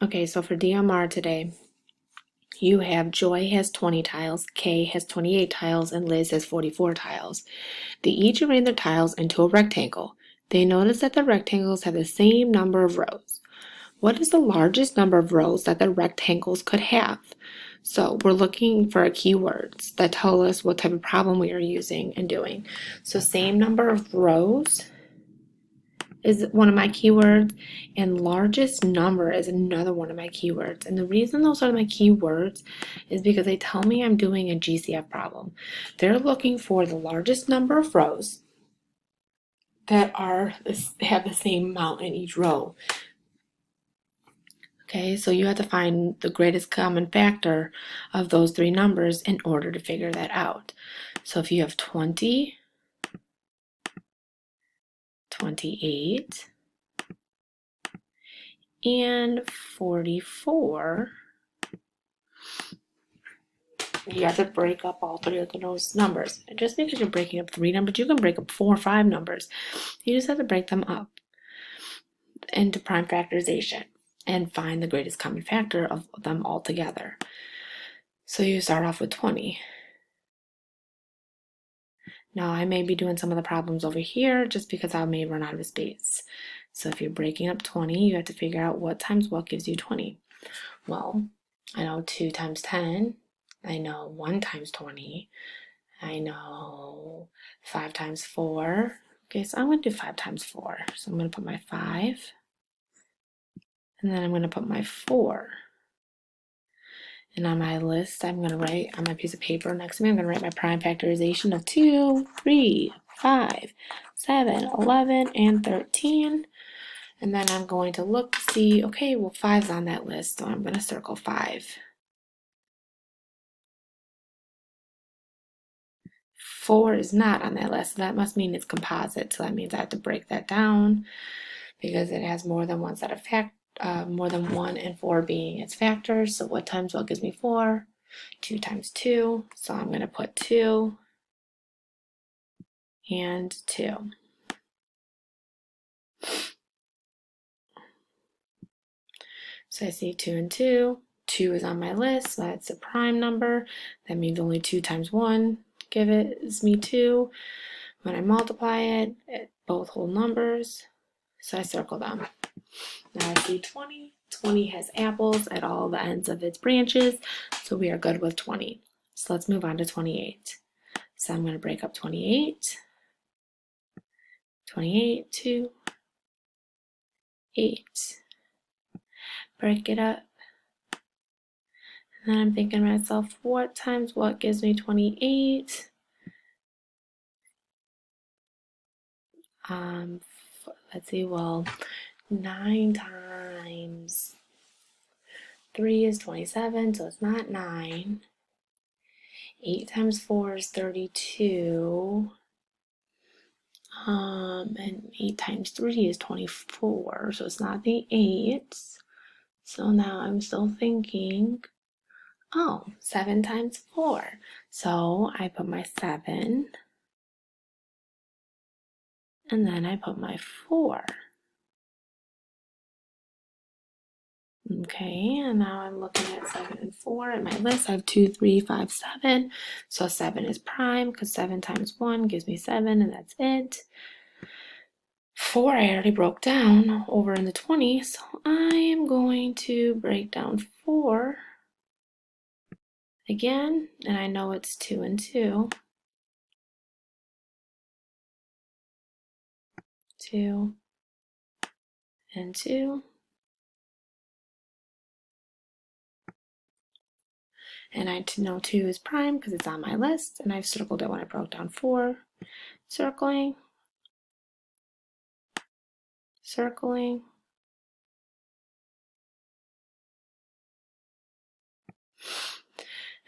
Okay, so for DMR today, you have Joy has 20 tiles, Kay has 28 tiles, and Liz has 44 tiles. They each arrange their tiles into a rectangle. They notice that the rectangles have the same number of rows. What is the largest number of rows that the rectangles could have? So we're looking for keywords that tell us what type of problem we are using and doing. So same number of rows is one of my keywords, and largest number is another one of my keywords. And the reason those are my keywords is because they tell me I'm doing a GCF problem. They're looking for the largest number of rows that have the same amount in each row. Okay, so you have to find the greatest common factor of those three numbers in order to figure that out. So if you have 20, 28, and 44, you have to break up all three of those numbers. And just because you're breaking up three numbers, you can break up 4 or 5 numbers. You just have to break them up into prime factorization and find the greatest common factor of them all together. So you start off with 20. Now I may be doing some of the problems over here just because I may run out of space. So if you're breaking up 20, you have to figure out what times what gives you 20. Well, I know 2 times 10. I know 1 times 20. I know 5 times 4. Okay, so I'm going to do 5 times 4. So I'm going to put my 5. And then I'm going to put my 4. And on my list, I'm going to write on my piece of paper next to me, I'm going to write my prime factorization of 2, 3, 5, 7, 11, and 13. And then I'm going to look to see, okay, well, 5's on that list, so I'm going to circle 5. 4 is not on that list, so that must mean it's composite. So that means I have to break that down because it has more than one set of more than 1 and 4 being its factors. So what times what gives me 4? 2 times 2. So I'm going to put 2 and 2. So I see 2 and 2. 2 is on my list, so that's a prime number. That means only 2 times 1 gives me 2. When I multiply it, both whole numbers, so I circle them. Now I see 20. 20 has apples at all the ends of its branches, so we are good with 20. So let's move on to 28. So I'm going to break up 28. 28, 2, 8. Break it up. And then I'm thinking to myself, what times what gives me 28? Let's see, well, 9 times 3 is 27, so it's not 9. 8 times 4 is 32. And 8 times 3 is 24, so it's not the 8. So now I'm still thinking, oh, 7 times 4. So I put my 7, and then I put my 4. Okay, and now I'm looking at 7 and 4 in my list. I have 2, 3, 5, 7. So 7 is prime because 7 times 1 gives me 7, and that's it. 4 I already broke down over in the 20, so I am going to break down 4 again, and I know it's 2 and 2. 2 and 2. And I know 2 is prime because it's on my list, and I've circled it when I broke down 4. Circling, circling.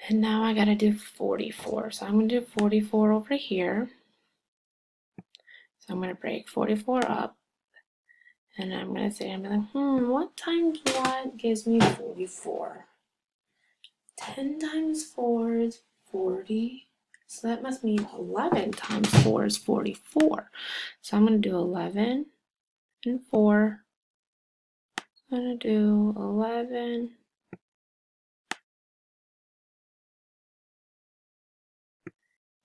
And now I gotta do 44. So I'm gonna do 44 over here. So I'm gonna break 44 up. And I'm gonna say, I'm like, what times what gives me 44? 10 times 4 is 40. So that must mean 11 times 4 is 44. So I'm going to do 11 and 4. I'm gonna do 11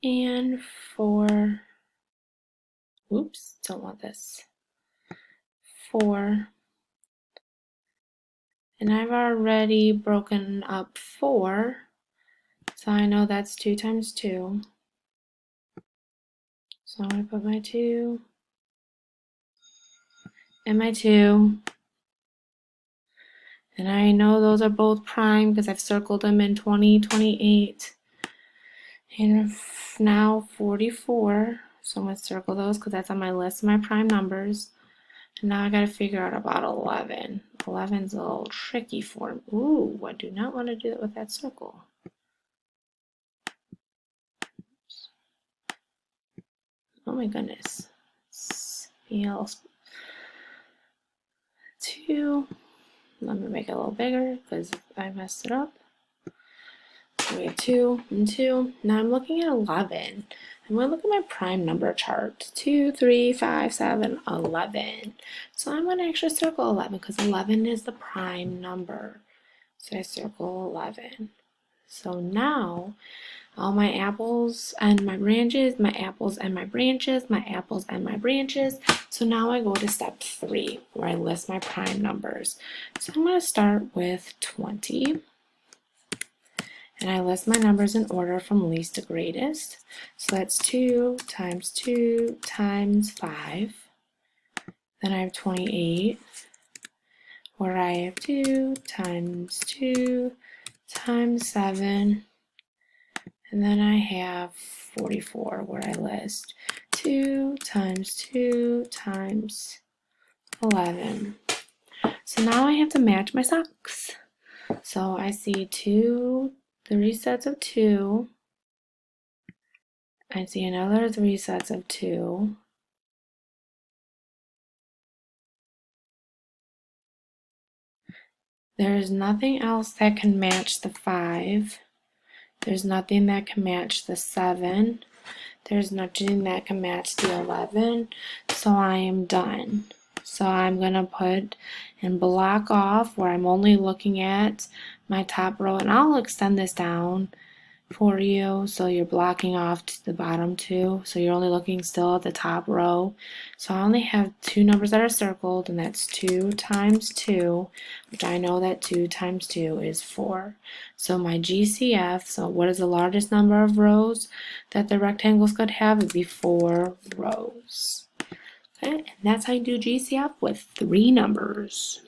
and 4. Oops, don't want this. 4. And I've already broken up 4, so I know that's 2 times 2. So I'm going to put my 2 and my 2. And I know those are both prime because I've circled them in 20, 28, and now 44. So I'm going to circle those because that's on my list of my prime numbers. And now I got to figure out about 11. 11's a little tricky for me. Ooh, I do not want to do it with that circle. Oh my goodness. CL 2. Let me make it a little bigger because I messed it up. So we have 2 and 2. Now I'm looking at 11. I'm going to look at my prime number chart. 2, 3, 5, 7, 11. So I'm going to actually circle 11 because 11 is the prime number. So I circle 11. So now all my apples and my branches, my apples and my branches, my apples and my branches. So now I go to step 3 where I list my prime numbers. So I'm going to start with 20. And I list my numbers in order from least to greatest. So that's 2 times 2 times 5. Then I have 28, where I have 2 times 2 times 7. And then I have 44, where I list 2 times 2 times 11. So now I have to match my socks. So I see 3 sets of 2. I see another 3 sets of 2. There's nothing else that can match the 5. There's nothing that can match the 7. There's nothing that can match the 11. So I am done. So I'm going to put and block off where I'm only looking at my top row, and I'll extend this down for you so you're blocking off to the bottom 2, so you're only looking still at the top row. So I only have 2 numbers that are circled, and that's 2 times 2, which I know that 2 times 2 is 4. So my GCF, so what is the largest number of rows that the rectangles could have? It would be 4 rows. Okay, and that's how you do GCF with 3 numbers.